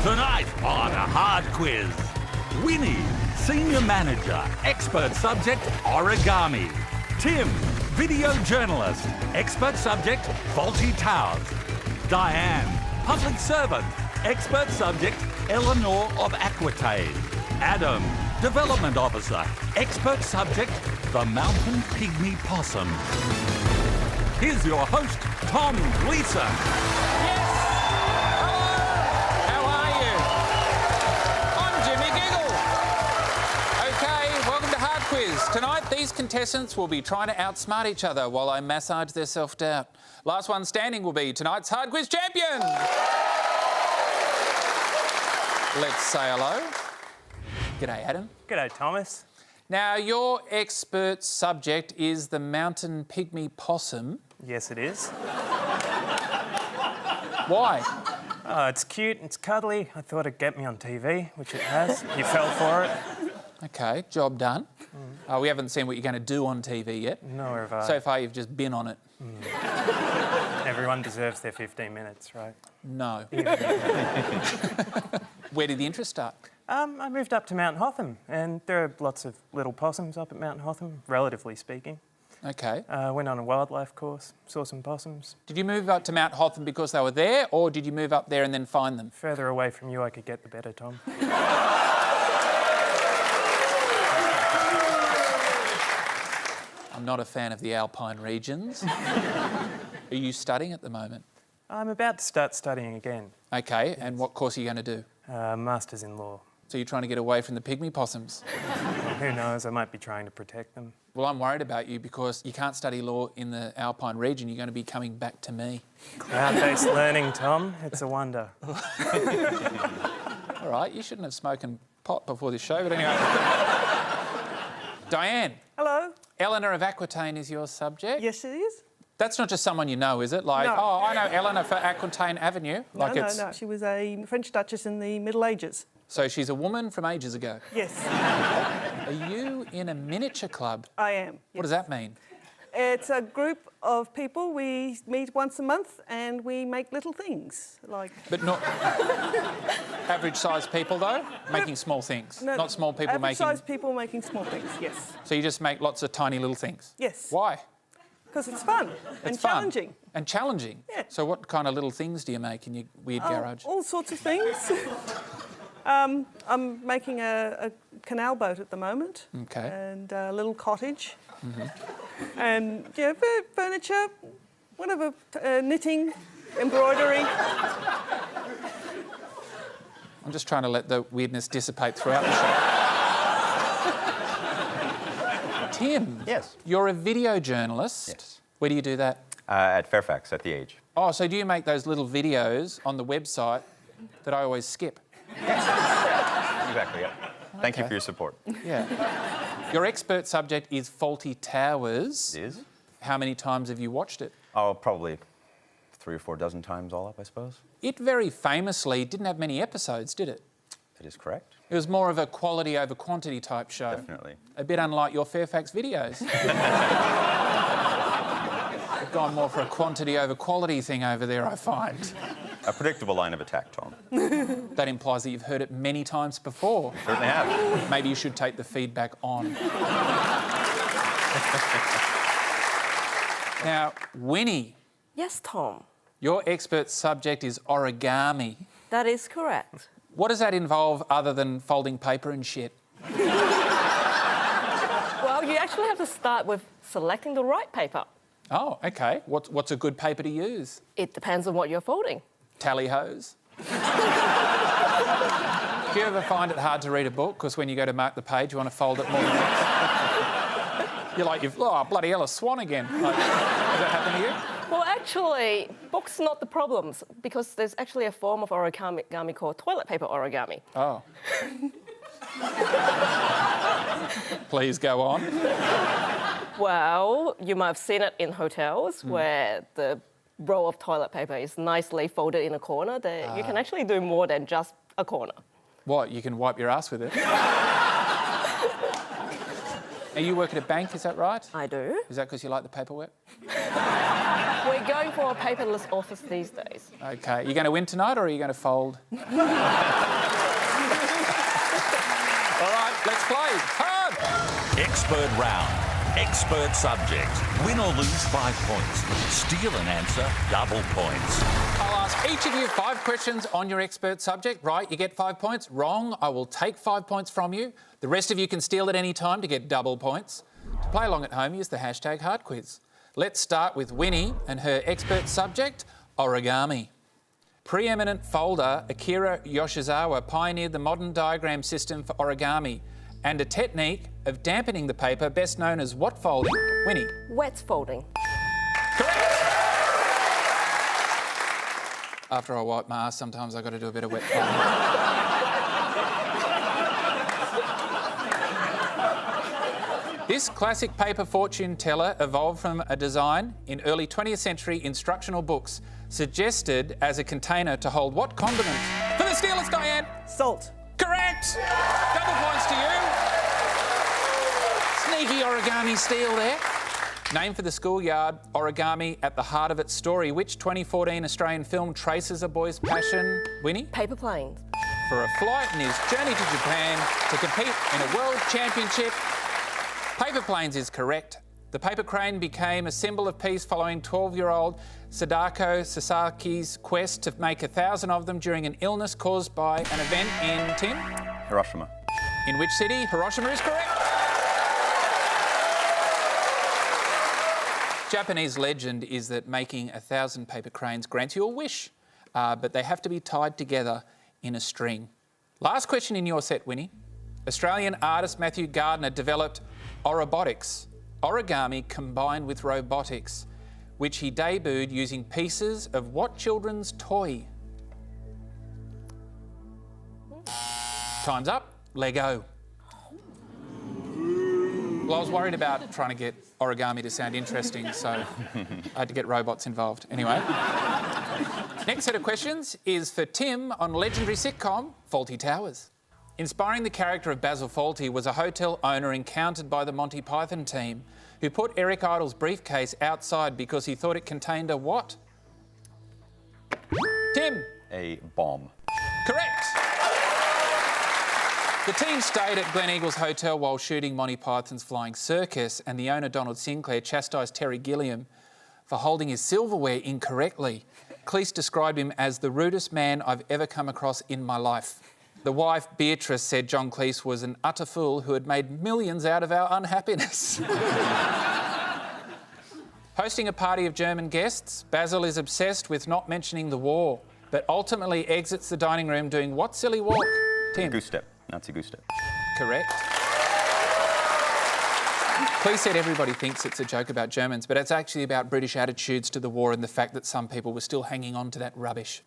Tonight on a hard quiz, Winnie, senior manager, expert subject, origami. Tim, video journalist, expert subject, faulty towers. Diane, public servant, expert subject, Eleanor of Aquitaine. Adam, development officer, expert subject, the mountain pygmy possum. Here's your host, Tom Gleeson. Tonight, these contestants will be trying to outsmart each other while I massage their self-doubt. Last one standing will be tonight's Hard Quiz champion. Let's say hello. G'day, Adam. G'day, Thomas. Now, your expert subject is the mountain pygmy possum. Yes, it is. Why? Oh, it's cute, it's cuddly. I thought it'd get me on TV, which it has. You fell for it. OK, job done. We haven't seen what you're going to do on TV yet. Nor have I. So far, you've just been on it. Everyone deserves their 15 minutes, right? No. Where did the interest start? I moved up to Mount Hotham, and there are lots of little possums up at Mount Hotham, relatively speaking. OK. Went on a wildlife course, saw some possums. Did you move up to Mount Hotham because they were there, or did you move up there and then find them? Further away from you I could get, the better, Tom. I'm not a fan of the alpine regions. Are you studying at the moment? I'm about to start studying again. OK, and what course are you going to do? Masters in law. So you're trying to get away from the pygmy possums? Well, who knows, I might be trying to protect them. Well, I'm worried about you because you can't study law in the alpine region. You're going to be coming back to me. Cloud-based learning, Tom. It's a wonder. All right, you shouldn't have spoken pot before this show, but anyway. Diane. Hello. Eleanor of Aquitaine is your subject? Yes, it is. That's not just someone you know, is it? Like, No. oh, I know Eleanor for Aquitaine Avenue. Like No. She was a French Duchess in the Middle Ages. So she's a woman from ages ago. Yes. Are you in a miniature club? I am. What does that mean? It's a group of people. We meet once a month and we make little things, like... But not average-sized people, though? Making small things? No, not small people making... Average-sized people making small things, yes. So you just make lots of tiny little things? Yes. Why? Because it's fun and challenging. And challenging? Yeah. So what kind of little things do you make in your weird garage? All sorts of things. I'm making a canal boat at the moment. OK. And a little cottage. And, yeah, furniture, whatever, knitting, embroidery. I'm just trying to let the weirdness dissipate throughout the show. Tim. Yes. You're a video journalist. Yes. Where do you do that? At Fairfax, at The Age. Oh, so do you make those little videos on the website that I always skip? Exactly, yeah. Thank you for your support. Yeah. Your expert subject is faulty towers. It is? How many times have you watched it? Oh, probably 3 or 4 dozen times all up, I suppose. It very famously didn't have many episodes, did it? That is correct. It was more of a quality over quantity type show. Definitely. A bit unlike your Fairfax videos. You've gone more for a quantity over quality thing over there, I find. A predictable line of attack, Tom. That implies that you've heard it many times before. Certainly have. Maybe you should take the feedback on. Now, Winnie. Yes, Tom. Your expert subject is origami. That is correct. What does that involve other than folding paper and shit? Well, you actually have to start with selecting the right paper. Oh, OK. What's a good paper to use? It depends on what you're folding. Tally hose. Do you ever find it hard to read a book because when you go to mark the page, you want to fold it more than once? You're like, oh, bloody hell, a swan again. Like, does that happen to you? Well, actually, books are not the problems because there's actually a form of origami called toilet paper origami. Oh. Please go on. Well, you might have seen it in hotels where the roll of toilet paper is nicely folded in a corner. You can actually do more than just a corner. What, you can wipe your ass with it? Now, you work at a bank, is that right? I do. Is that because you like the paperwork? We're going for a paperless office these days. Okay, you going to win tonight or are you going to fold? All right, let's play. Hard! Expert round. Expert subject. Win or lose 5 points. Steal an answer, double points. I'll ask each of you 5 questions on your expert subject. Right, you get 5 points. Wrong, I will take 5 points from you. The rest of you can steal at any time to get double points. To play along at home, use the hashtag #HardQuiz. Let's start with Winnie and her expert subject, origami. Preeminent folder Akira Yoshizawa pioneered the modern diagram system for origami and a technique of dampening the paper best known as what folding? Winnie. Wet folding. Correct. After I wipe my ass, sometimes I've got to do a bit of wet folding. This classic paper fortune teller evolved from a design in early 20th century instructional books suggested as a container to hold what condiment? For the steelers, Diane. Salt. Correct. Double points to you. Sneaky origami steal there. Name for the schoolyard, origami at the heart of its story. Which 2014 Australian film traces a boy's passion? Winnie? Paper planes. For a flight in his journey to Japan to compete in a world championship. Paper planes is correct. The paper crane became a symbol of peace following 12-year-old Sadako Sasaki's quest to make 1,000 of them during an illness caused by an event in Tim? Hiroshima. In which city? Hiroshima is correct. Japanese legend is that making 1,000 paper cranes grants you a wish, but they have to be tied together in a string. Last question in your set, Winnie. Australian artist Matthew Gardner developed orobotics, origami combined with robotics, which he debuted using pieces of what children's toy? Time's up. Lego. Well, I was worried about trying to get origami to sound interesting, so I had to get robots involved. Anyway. Next set of questions is for Tim on legendary sitcom Fawlty Towers. Inspiring the character of Basil Fawlty was a hotel owner encountered by the Monty Python team who put Eric Idle's briefcase outside because he thought it contained a what? Tim. A bomb. Correct. The team stayed at Glen Eagles Hotel while shooting Monty Python's Flying Circus, and the owner, Donald Sinclair, chastised Terry Gilliam for holding his silverware incorrectly. Cleese described him as the rudest man I've ever come across in my life. The wife, Beatrice, said John Cleese was an utter fool who had made millions out of our unhappiness. Hosting a party of German guests, Basil is obsessed with not mentioning the war, but ultimately exits the dining room doing what silly walk? Tim. Goose step. Nazi goose step. Correct. Cleese said everybody thinks it's a joke about Germans, but it's actually about British attitudes to the war and the fact that some people were still hanging on to that rubbish.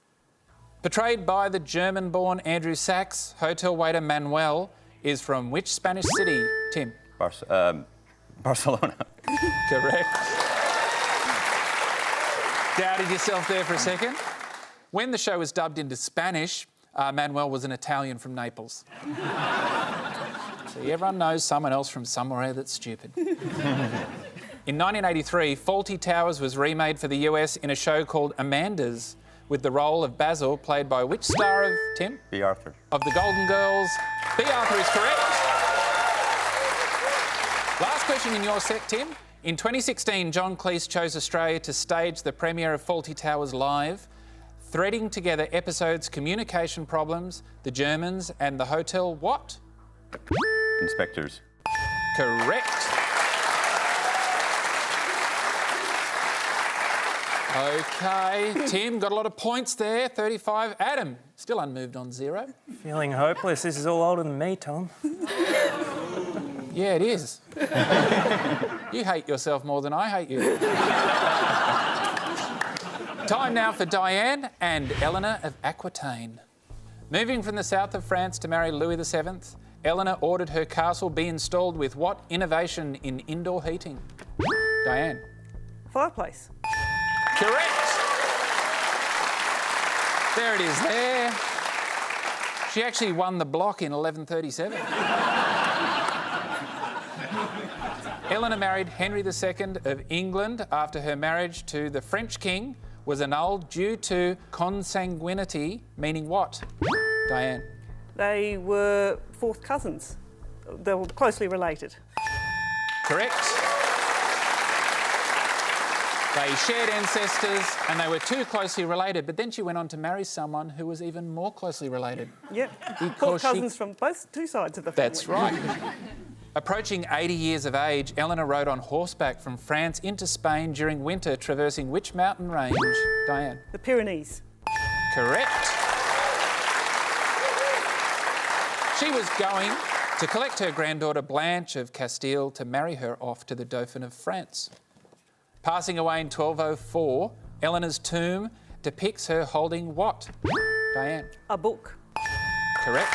Portrayed by the German-born Andrew Sachs, hotel waiter Manuel is from which Spanish city? Tim. Barcelona. Correct. Doubted yourself there for a second. When the show was dubbed into Spanish, Manuel was an Italian from Naples. So everyone knows someone else from somewhere that's stupid. In 1983, Fawlty Towers was remade for the US in a show called Amanda's, with the role of Basil played by which star of, Tim? B. Arthur. Of the Golden Girls. B. Arthur is correct. Last question in your set, Tim. In 2016, John Cleese chose Australia to stage the premiere of Fawlty Towers live, threading together episodes Communication Problems, The Germans and the Hotel what? Inspectors. Correct. OK, Tim, got a lot of points there, 35. Adam, still unmoved on 0. Feeling hopeless. This is all older than me, Tom. Yeah, it is. You hate yourself more than I hate you. Time now for Diane and Eleanor of Aquitaine. Moving from the south of France to marry Louis VII, Eleanor ordered her castle be installed with what innovation in indoor heating? Diane. Fireplace. Correct. There it is there. She actually won the block in 1137. Eleanor married Henry II of England after her marriage to the French king was annulled due to consanguinity, meaning what? Diane. They were fourth cousins. They were closely related. Correct. They shared ancestors and they were too closely related, but then she went on to marry someone who was even more closely related. Yep. Because Fourth cousins from two sides of the family. That's right. Approaching 80 years of age, Eleanor rode on horseback from France into Spain during winter, traversing which mountain range? Diane. The Pyrenees. Correct. She was going to collect her granddaughter Blanche of Castile to marry her off to the Dauphin of France. Passing away in 1204, Eleanor's tomb depicts her holding what? Diane. A book. Correct.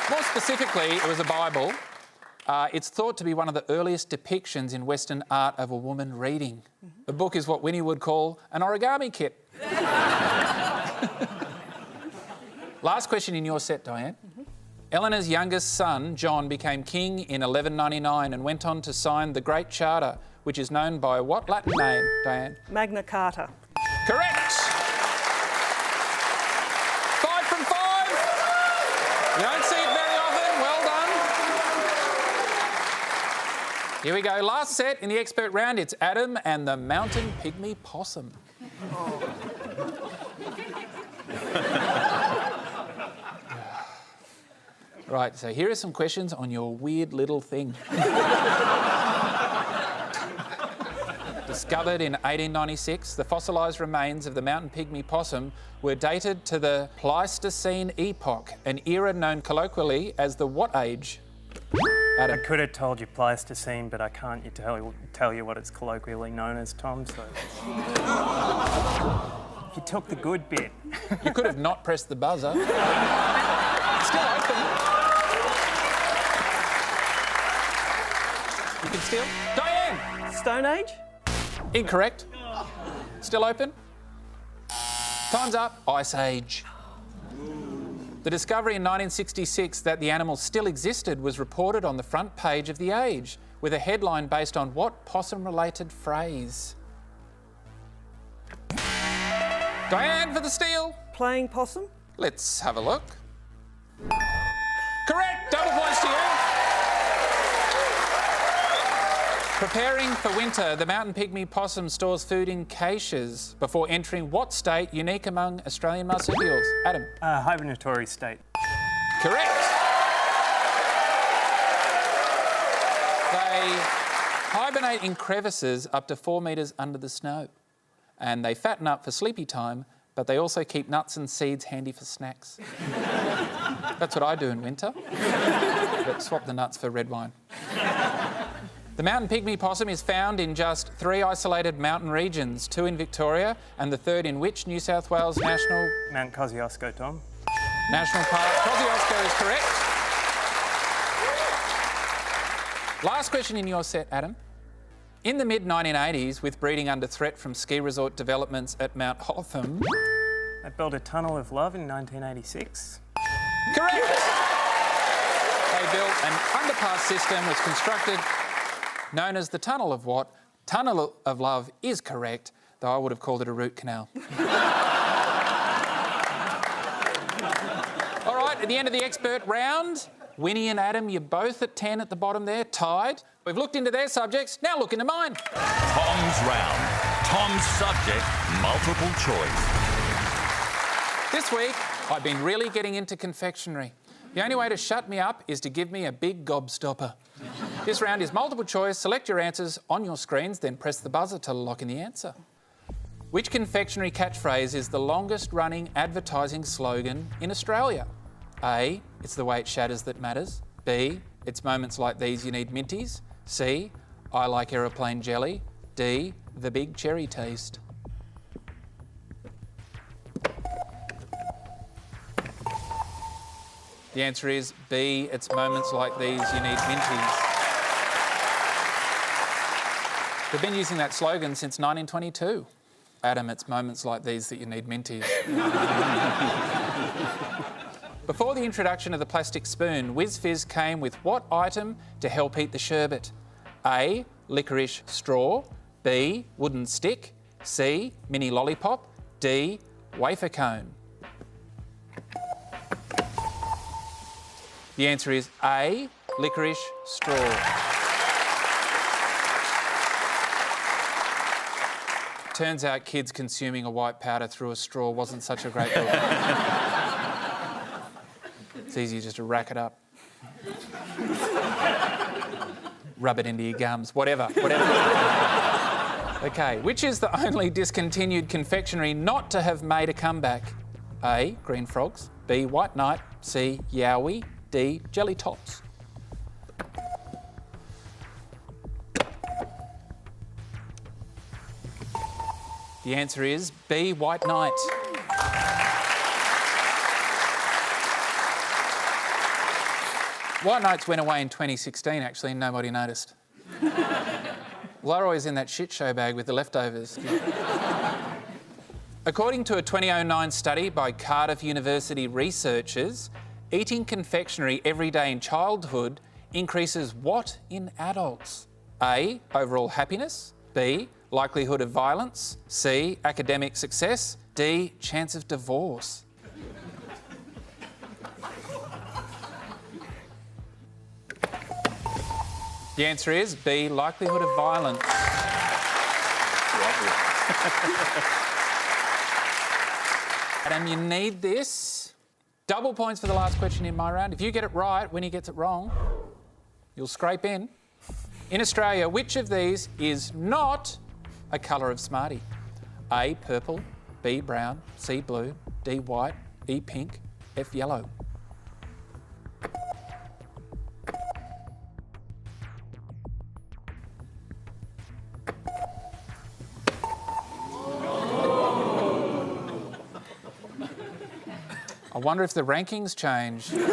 More specifically, it was a Bible. It's thought to be one of the earliest depictions in Western art of a woman reading. The book is what Winnie would call an origami kit. Last question in your set, Diane. Eleanor's youngest son, John, became king in 1199 and went on to sign the Great Charter, which is known by what Latin name, Diane? Magna Carta. Correct. 5 from 5. You don't see it very often. Well done. Here we go. Last set in the expert round. It's Adam and the mountain pygmy possum. Right, so here are some questions on your weird little thing. Discovered in 1896, the fossilised remains of the mountain pygmy possum were dated to the Pleistocene epoch, an era known colloquially as the what age? Adam. I could have told you Pleistocene, but I can't tell you what it's colloquially known as, Tom, so... You took the good bit. You could have not pressed the buzzer. It's still open. You can steal. Diane! Stone Age? Incorrect. Still open? Time's up. Ice Age. The discovery in 1966 that the animal still existed was reported on the front page of The Age with a headline based on what possum-related phrase? Diane for the steal. Playing possum? Let's have a look. Correct. Double points to you. Preparing for winter, the mountain pygmy possum stores food in caches before entering what state unique among Australian marsupials? Adam. Hibernatory state. Correct. They hibernate in crevices up to 4 metres under the snow. And they fatten up for sleepy time, but they also keep nuts and seeds handy for snacks. That's what I do in winter. But swap the nuts for red wine. The mountain pygmy possum is found in just 3 isolated mountain regions, 2 in Victoria and the 3rd in which New South Wales National... Mount Kosciuszko, Tom. National Park. Kosciuszko is correct. Last question in your set, Adam. In the mid-1980s, with breeding under threat from ski resort developments at Mount Hotham... I built a tunnel of love in 1986. Correct! They built an underpass system was constructed known as the Tunnel of what? Tunnel of Love is correct, though I would have called it a root canal. All right, at the end of the expert round, Winnie and Adam, you're both at 10 at the bottom there, tied. We've looked into their subjects, now look into mine. Tom's round. Tom's subject, multiple choice. This week, I've been really getting into confectionery. The only way to shut me up is to give me a big gobstopper. This round is multiple choice. Select your answers on your screens, then press the buzzer to lock in the answer. Which confectionery catchphrase is the longest running advertising slogan in Australia? A, it's the way it shatters that matters. B, it's moments like these you need minties. C, I like aeroplane jelly. D, the big cherry taste. The answer is B, it's moments like these you need minties. We've been using that slogan since 1922. Adam, it's moments like these that you need minties. Before the introduction of the plastic spoon, Whiz Fizz came with what item to help eat the sherbet? A. Licorice straw. B. Wooden stick. C. Mini lollipop. D. Wafer cone. The answer is A. Licorice straw. Turns out kids consuming a white powder through a straw wasn't such a great look. It's easy just to rack it up. Rub it into your gums, whatever. OK, which is the only discontinued confectionery not to have made a comeback? A. Green frogs. B. White Knight. C. Yowie. D. Jelly Tots. The answer is B. White Knight. White Knights went away in 2016, actually, and nobody noticed. Well, they're always in that shit show bag with the leftovers. According to a 2009 study by Cardiff University researchers, eating confectionery every day in childhood increases what in adults? A. Overall happiness. B. Likelihood of violence. C. Academic success. D. Chance of divorce. The answer is B. Likelihood of violence. Adam, you need this. Double points for the last question in my round. If you get it right, when he gets it wrong, you'll scrape in. In Australia, which of these is not a colour of Smartie? A. Purple. B. Brown. C. Blue. D. White. E. Pink. F. Yellow. I wonder if the rankings change. The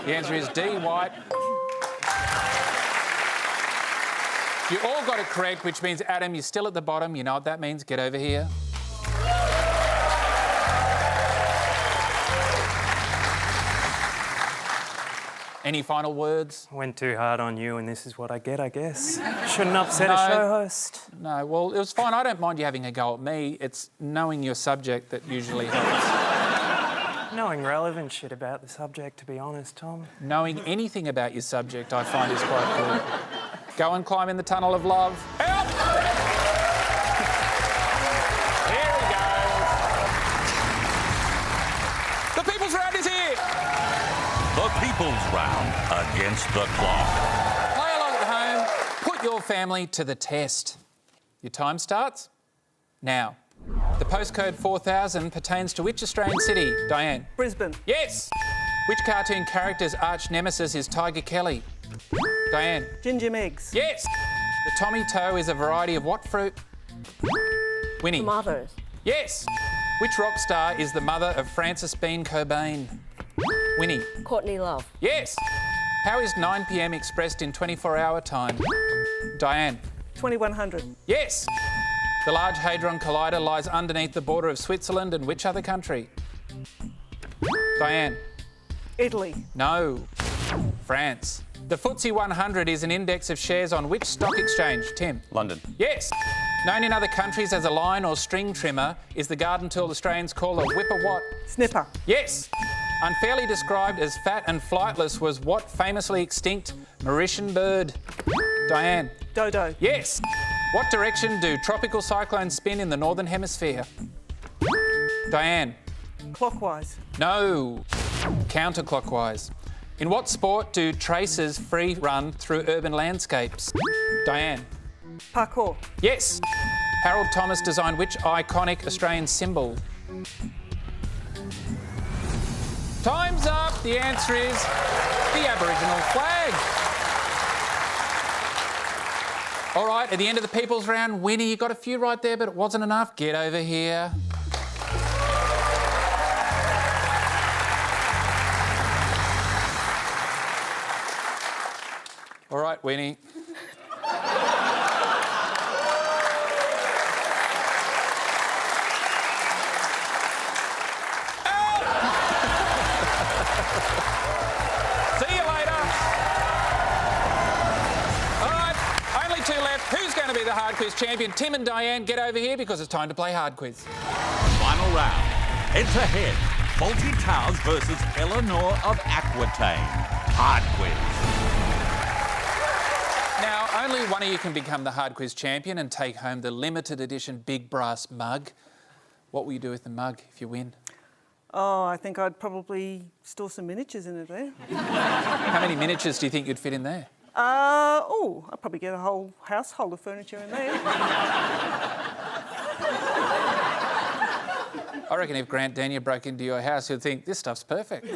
answer is D. White. You all got it correct, which means, Adam, you're still at the bottom. You know what that means. Get over here. Any final words? Went too hard on you and this is what I get, I guess. Shouldn't upset a show host. No, well, it was fine. I don't mind you having a go at me. It's knowing your subject that usually helps. Knowing relevant shit about the subject, to be honest, Tom. Knowing anything about your subject, I find is quite good. Go and climb in the tunnel of love. Help! Here we go. The People's Round is here. The People's Round against the clock. Play along at home. Put your family to the test. Your time starts now. The postcode 4000 pertains to which Australian city? Diane. Brisbane. Yes. Which cartoon character's arch nemesis is Tiger Kelly? Diane. Ginger Meggs. Yes. The Tommy Toe is a variety of what fruit? Winnie. Tomatoes. Yes. Which rock star is the mother of Francis Bean Cobain? Winnie. Courtney Love. Yes. How is 9 p.m. expressed in 24-hour time? Diane. 2100. Yes. The Large Hadron Collider lies underneath the border of Switzerland and which other country? Diane. Italy. No. France. The FTSE 100 is an index of shares on which stock exchange? Tim. London. Yes. Known in other countries as a line or string trimmer, is the garden tool Australians call a whipper what? Snipper. Yes. Unfairly described as fat and flightless was what famously extinct Mauritian bird? Diane. Dodo. Yes. What direction do tropical cyclones spin in the northern hemisphere? Diane. Clockwise. No. Counterclockwise. In what sport do tracers free run through urban landscapes? Diane. Parkour. Yes. Harold Thomas designed which iconic Australian symbol? Time's up. The answer is the Aboriginal flag. All right, at the end of the People's Round, Winnie, you got a few right there, but it wasn't enough. Get over here. All right, Winnie. quiz champion. Tim and Diane, get over here because it's time to play hard quiz. Final round. Head-to-head. Faulty Towers versus Eleanor of Aquitaine. Hard quiz. Now, only one of you can become the hard quiz champion and take home the limited edition big brass mug. What will you do with the mug if you win? Oh, I think I'd probably store some miniatures in it there. How many miniatures do you think you'd fit in there? I'd probably get a whole household of furniture in there. I reckon if Grant Denyer broke into your house, he'd think, this stuff's perfect.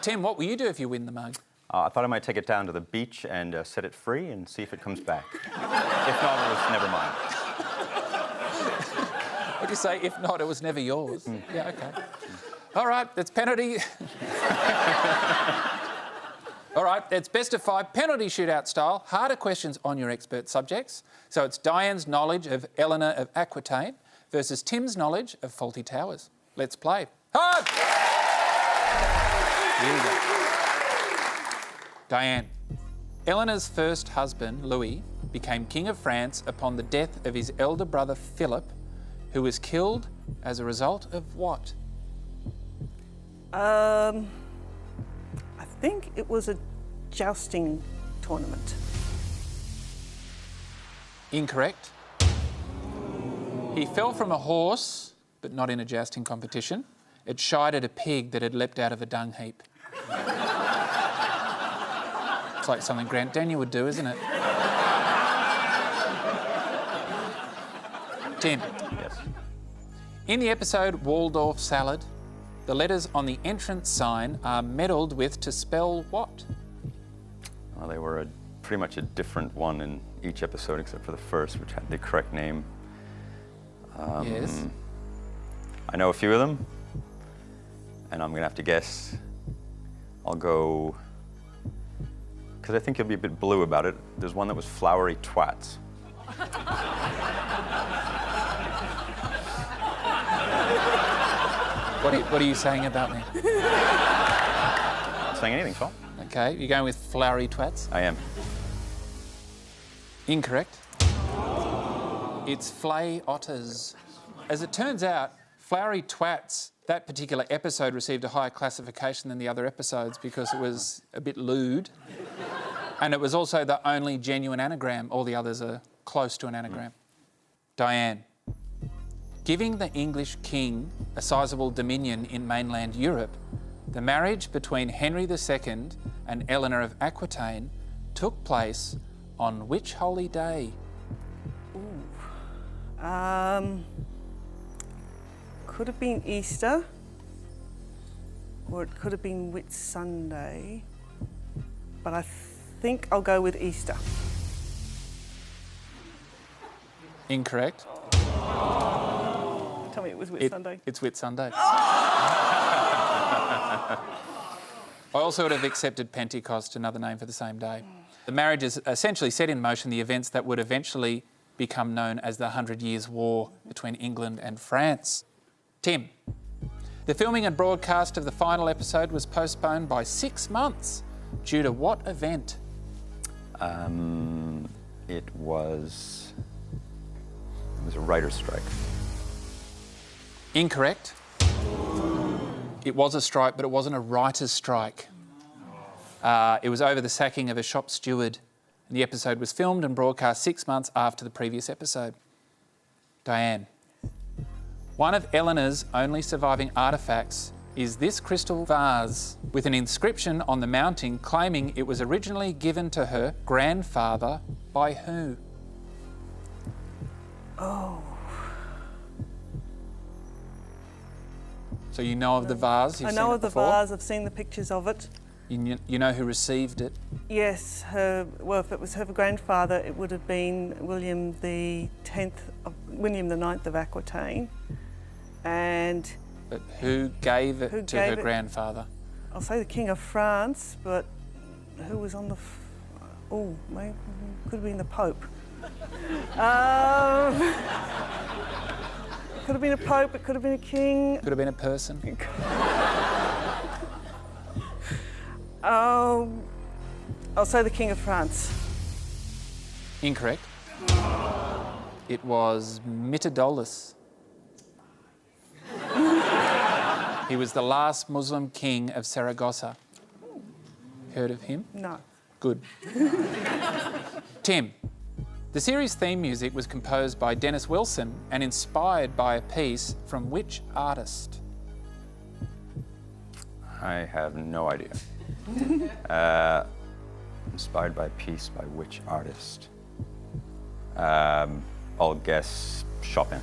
Tim, what will you do if you win the mug? I thought I might take it down to the beach and set it free and see if it comes back. If not, it was never mind. What'd you say? If not, it was never yours. Yeah, OK. All right, it's penalty. All right, it's best of 5, penalty shootout style, harder questions on your expert subjects. So it's Diane's knowledge of Eleanor of Aquitaine versus Tim's knowledge of Faulty Towers. Let's play. Hard! Here we go. Diane. Eleanor's first husband, Louis, became King of France upon the death of his elder brother, Philip, who was killed as a result of what? I think it was a jousting tournament. Incorrect. He fell from a horse, but not in a jousting competition. It shied at a pig that had leapt out of a dung heap. It's like something Grant Denyer would do, isn't it? Tim. Yes. In the episode Waldorf Salad, the letters on the entrance sign are meddled with to spell what? Well, they were pretty much a different one in each episode except for the first, which had the correct name. Yes. I know a few of them, and I'm going to have to guess. I'll go, because I think you'll be a bit blue about it. There's one that was flowery twats. What are you saying about me? Not saying anything, Tom. OK, you're going with flowery twats? I am. Incorrect. It's flay otters. As it turns out, flowery twats, that particular episode received a higher classification than the other episodes because it was a bit lewd. And it was also the only genuine anagram. All the others are close to an anagram. Diane. Giving the English king a sizable dominion in mainland Europe, the marriage between Henry II and Eleanor of Aquitaine took place on which holy day? Could have been Easter, or it could have been Whit Sunday, but I think I'll go with Easter. Incorrect. Tell me it was Whit Sunday. It's Whit Sunday. I also would have accepted Pentecost, another name for the same day. The marriage is essentially set in motion the events that would eventually become known as the 100 Years' War between England and France. Tim, the filming and broadcast of the final episode was postponed by 6 months due to what event? It was a writer's strike. Incorrect. It was a strike, but it wasn't a writer's strike. It was over the sacking of a shop steward. And the episode was filmed and broadcast 6 months after the previous episode. Diane. One of Eleanor's only surviving artefacts is this crystal vase with an inscription on the mounting claiming it was originally given to her grandfather by who? Oh. So you know of the vase? I know of the vase, I've seen the pictures of it. You know who received it? Yes, if it was her grandfather, it would have been William the Ninth of Aquitaine. But who gave it to her grandfather? I'll say the King of France, but who was on the... maybe could have been the Pope. It could have been a Pope, it could have been a king. Could have been a person. I'll say the King of France. Incorrect. It was Mitadolus. He was the last Muslim king of Saragossa. Heard of him? No. Good. Tim, the series theme music was composed by Dennis Wilson and inspired by a piece from which artist? I have no idea. Inspired by a piece by which artist? I'll guess Chopin.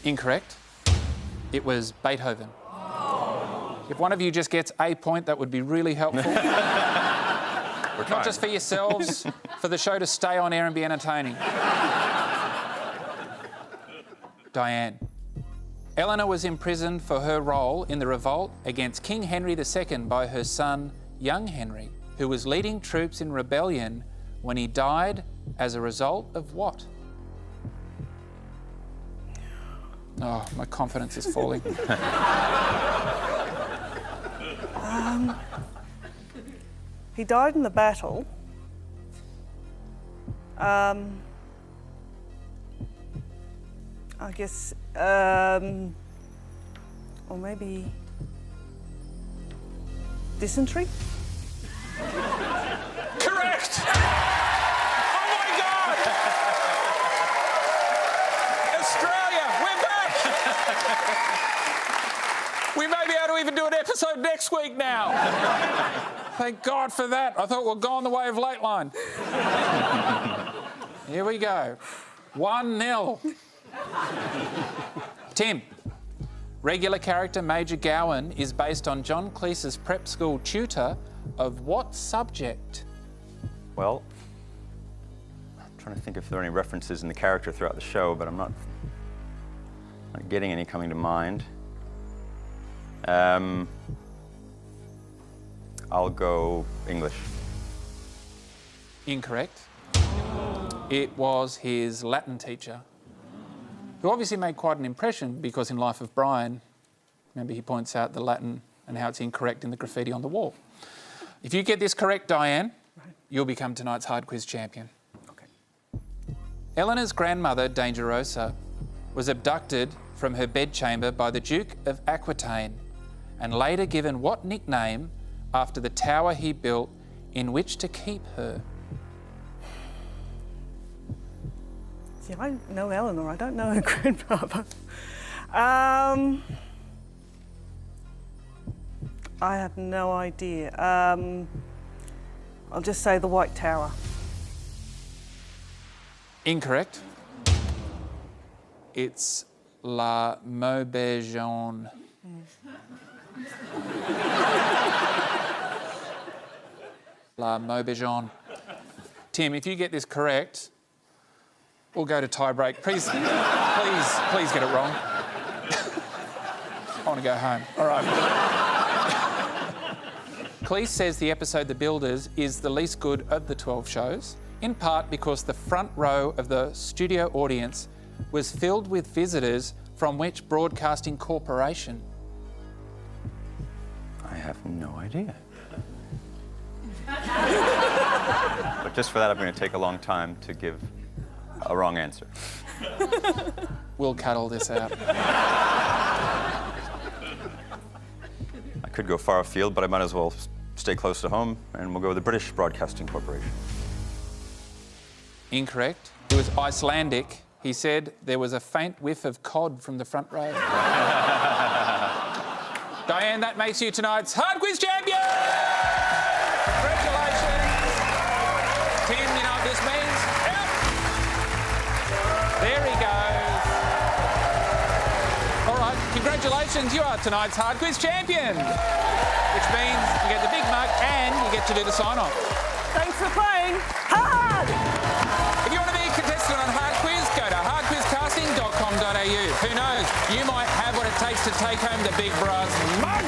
Incorrect. It was Beethoven. If one of you just gets a point, that would be really helpful. Not just for yourselves, for the show to stay on air and be entertaining. Diane. Eleanor was imprisoned for her role in the revolt against King Henry II by her son, young Henry, who was leading troops in rebellion when he died as a result of what? Oh, my confidence is falling. He died in the battle. I guess, or maybe dysentery? Correct! Oh my God! Australia, we're back! We may be able to even do an episode next week now. Thank God for that. I thought we'd gone the way of Lateline. Here we go. 1-0. Tim. Regular character Major Gowan is based on John Cleese's prep school tutor of what subject? Well, I'm trying to think if there are any references in the character throughout the show, but I'm not getting any coming to mind. I'll go English. Incorrect. It was his Latin teacher, who obviously made quite an impression because in Life of Brian, remember he points out the Latin and how it's incorrect in the graffiti on the wall. If you get this correct, Diane, you'll become tonight's hard quiz champion. Okay. Eleanor's grandmother, Dangerosa, was abducted from her bedchamber by the Duke of Aquitaine and later given what nickname after the tower he built in which to keep her? See, I know Eleanor, I don't know her grandfather. I have no idea. I'll just say the White Tower. Incorrect. It's La Maubergeon. La Maubergeon. Tim, if you get this correct, we'll go to tie break. Please get it wrong. I want to go home. All right. Cleese says the episode The Builders is the least good of the 12 shows, in part because the front row of the studio audience was filled with visitors from which broadcasting corporation? I have no idea. But just for that, I'm going to take a long time to give a wrong answer. We'll cut all this out. I could go far afield, but I might as well stay close to home, and we'll go with the British Broadcasting Corporation. Incorrect. It was Icelandic. He said there was a faint whiff of cod from the front row. Diane, that makes you tonight's Hard Quiz Champion! Congratulations! Tim, you know what this means? Yep. There he goes. All right, congratulations, you are tonight's Hard Quiz Champion! Which means you get the big mug and you get to do the sign-off. Thanks for playing hard! If you want to be a contestant on Hard Quiz, go to hardquizcasting.com.au. Who knows, you might have what it takes to take home the big brass mug.